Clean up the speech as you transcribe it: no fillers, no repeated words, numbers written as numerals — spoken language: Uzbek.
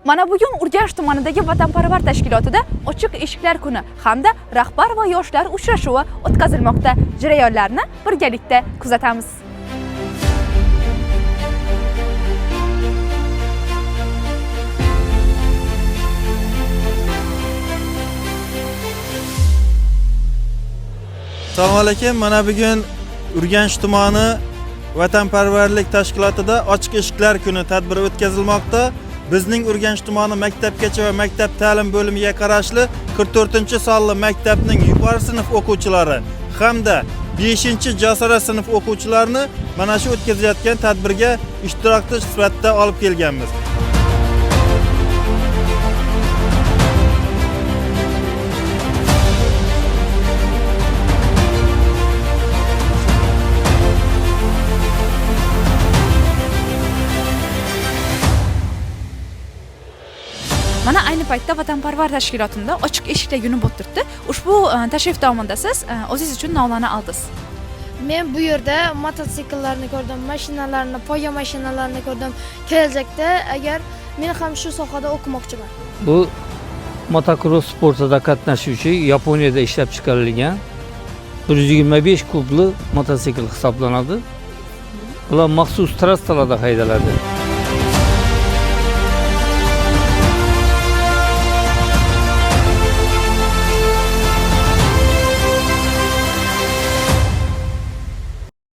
Mana bugun Urganch tumanidagi Vatanparvar tashkilotida ochiq eshiklar kuni hamda rahbar va yoshlar uchrashuvi o'tkazilmoqda. Jarayonlarni birgalikda kuzatamiz. Assalomu alaykum. Mana bugun Urganch tumani Vatanparvarlik tashkilotida ochiq eshiklar kuni tadbiri o'tkazilmoqda. Bizning Urganch tumani maktabgacha va maktab ta'lim bo'limiga qarashli 44-sonli maktabning yuqori sinf o'quvchilari hamda 5-jasara sinf o'quvchilarini mana shu o'tkazilayotgan tadbirga ishtirokchi sifatida olib kelganmiz. Mana ayni paytda Vatanparvar tashkilotimda ochiq eshiklar kuni bo'lib turibdi. Ushbu tashrif davomida siz o'zingiz uchun navlarni oldingiz. Men bu yerda mototsikllarni ko'rdim, mashinalarni, poya mashinalarni ko'rdim. Kelajakda agar men ham shu sohada o'qimoqchiman. Bu motokross sportida qatnashuvchi Yaponiyada ishlab chiqarilgan 125 kubli mototsikl hisoblanadi. Ular maxsus trassalarda haydaladi.